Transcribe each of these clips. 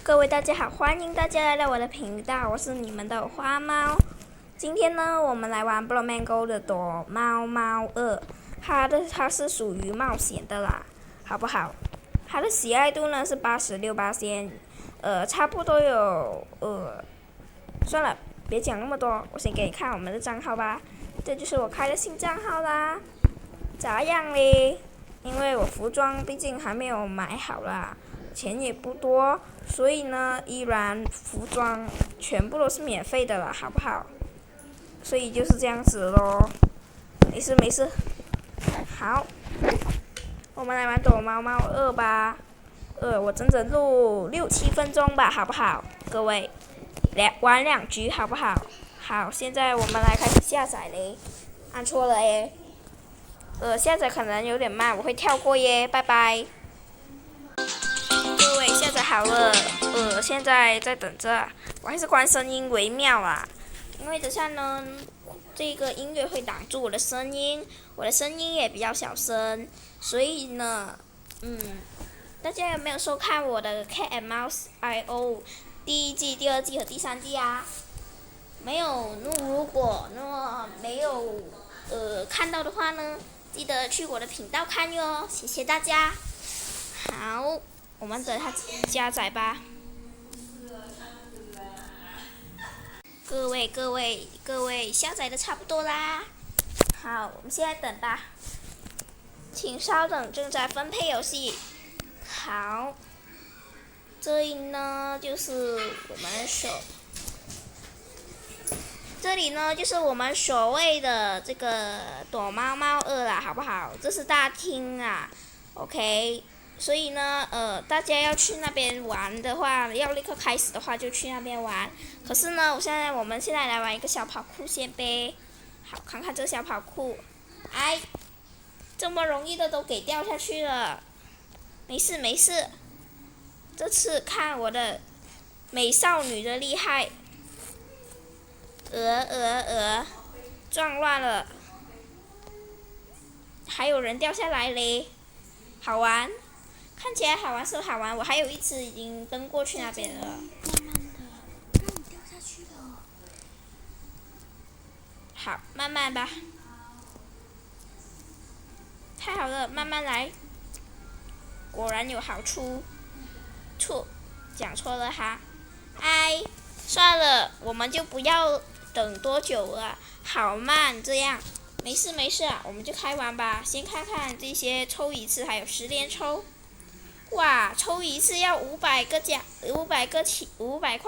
各位大家好，欢迎大家来到我的频道，我是你们的花猫。今天呢，我们来玩 Block Mango 的躲猫猫2，它是属于冒险的啦，好不好？它的喜爱度呢是86%，差不多有算了，别讲那么多，我先给你看我们的账号吧。这就是我开的新账号啦，咋样嘞？因为我服装毕竟还没有买好啦，钱也不多，所以呢，依然服装全部都是免费的了，好不好？所以就是这样子咯，没事没事。好，我们来玩躲猫猫2吧。我整整录6-7分钟吧，好不好？各位，玩2局好不好？好，现在我们来开始下载嘞。按错了诶。下载可能有点慢，我会跳过耶，拜拜。各位下载好了，现在在等着，我还是关声音为妙啊，因为等下呢，这个音乐会挡住我的声音，我的声音也比较小声，所以呢，大家有没有收看我的 Cat and Mouse I/O 第1季、第2季和第3季啊？没有，如果没有看到的话呢，记得去我的频道看哟，谢谢大家。好，我们等它加载吧。各位，下载的差不多啦。好，我们现在等吧。请稍等，正在分配游戏。好，这里呢就是我们这里呢就是我们所谓的这个躲猫猫2啦，好不好？这是大厅啊 ，OK。所以呢，大家要去那边玩的话，要立刻开始的话就去那边玩。可是呢，我们现在来玩一个小跑酷先呗。好，看看这个小跑酷，哎，这么容易的都给掉下去了。没事没事，这次看我的美少女的厉害。撞乱了，还有人掉下来嘞，好玩，看起来好玩是好玩，我还有一只已经登过去那边了。慢慢的，让你掉下去了。好，慢慢吧。太好了，慢慢来。果然有好处。讲错了哈。哎，算了，我们就不要等多久了，好慢这样。没事没事，我们就开玩吧。先看看这些抽一次，还有10连抽。哇，抽一次要500块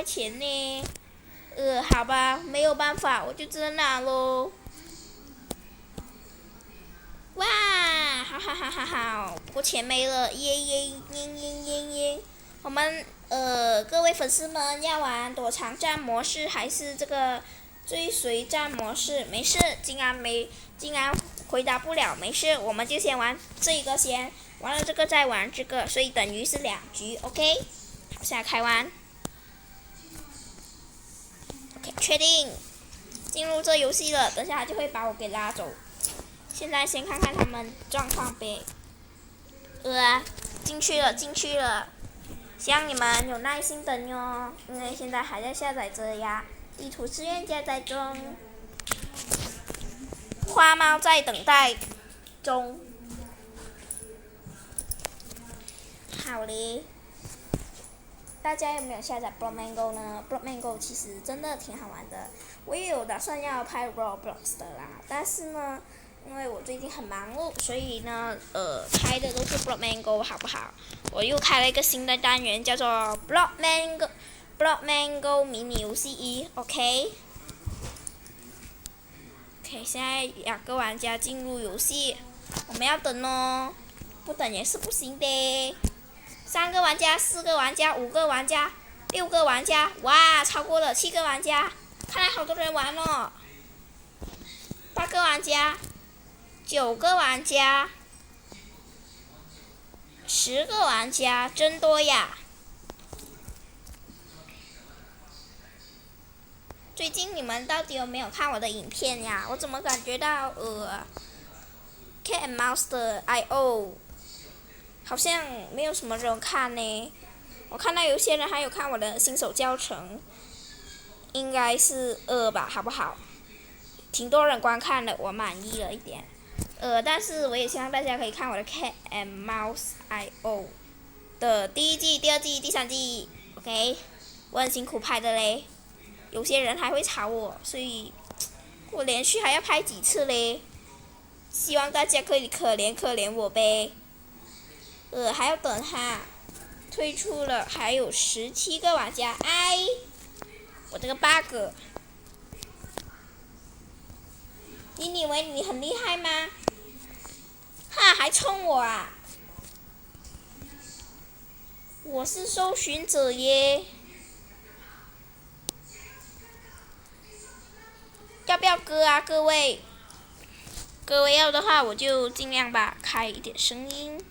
钱呢。好吧，没有办法，我就只能拿咯。哇，好，不过钱没了，耶。我们各位粉丝们要玩躲藏战模式还是这个追随战模式？没事，竟然回答不了，没事，我们就先玩这个先，玩了这个再玩这个，所以等于是2局 ，OK？ 好，现在开玩。OK， 确定进入这游戏了，等下就会把我给拉走。现在先看看他们状况呗。进去了。希望你们有耐心等哟，因为现在还在下载着呀。地图资源加载中。花猫在等待中。好嘞。大家有没有下载 Block Mango 呢 ？Block Mango 其实真的挺好玩的，我也有打算要拍 Roblox 的啦，但是呢，因为我最近很忙碌，所以呢，拍的都是 Block Mango 好不好？我又开了一个新的单元，叫做 Block Mango 迷你游戏1 ，OK？ OK， 现在2个玩家进入游戏，我们要等哦，不等也是不行的。3个玩家、4个玩家、5个玩家、6个玩家，哇，超过了7个玩家，看来好多人玩哦。8个玩家、9个玩家、10个玩家，真多呀！最近你们到底有没有看我的影片呀？我怎么感觉到Cat and Mouse 的 I/O 好像没有什么人看呢？我看到有些人还有看我的新手教程，应该是2吧，好不好？挺多人观看的，我满意了一点。但是我也希望大家可以看我的 Cat and Mouse I.O 的第1季、第2季、第3季 ，OK？ 我很辛苦拍的嘞，有些人还会吵我，所以我连续还要拍几次嘞。希望大家可以可怜可怜我呗。还要等哈，推出了还有17个玩家，哎，我这个 bug， 你以为你很厉害吗？哈，还冲我啊！我是搜寻者耶，要不要歌啊，各位？各位要的话，我就尽量吧，开一点声音。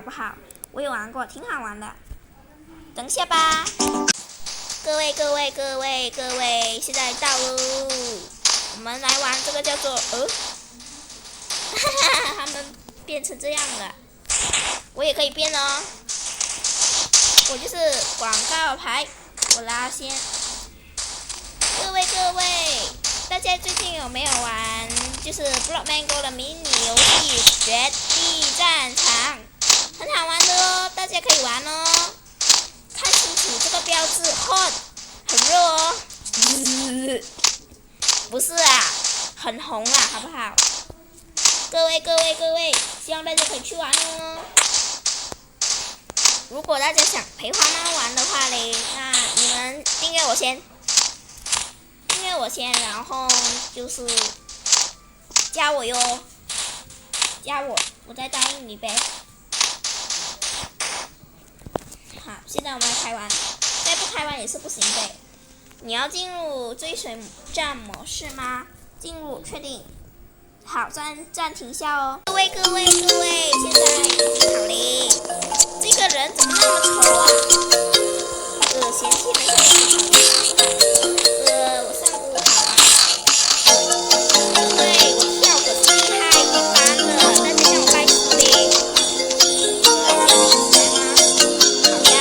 不好？我有玩过，挺好玩的。等下吧。各位，现在到喽，我们来玩这个叫做哈哈，他们变成这样了，我也可以变哦。我就是广告牌，我拉先。各位，大家最近有没有玩就是 Blockman Go 的迷你游戏《绝地战场》？很好玩的哦，大家可以玩哦。看清楚这个标志 ，hot， 很热哦。不是啊，很红啊，好不好？各位，希望大家可以去玩哦。如果大家想陪花猫玩的话嘞，那你们订阅我先，然后就是加我哟，我再答应你呗。好，现在我们来开玩，再不开玩也是不行呗。你要进入追随战模式吗？进入，确定。好，暂停下哦。各位，现在已经好嘞。这个人怎么那么丑啊？嫌弃还是我上不好啊。对，我跳可是厉害一般的，大家让我拜师嘞。好呀。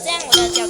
这样我的角度。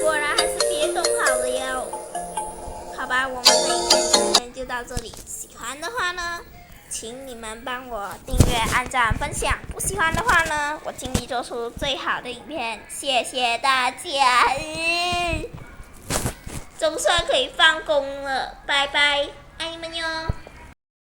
果然还是别动好了哟。好吧，我们的影片今天就到这里。喜欢的话呢，请你们帮我订阅、按赞、分享。不喜欢的话呢，我尽力做出最好的影片。谢谢大家。总算可以放工了，拜拜。爱你们哟。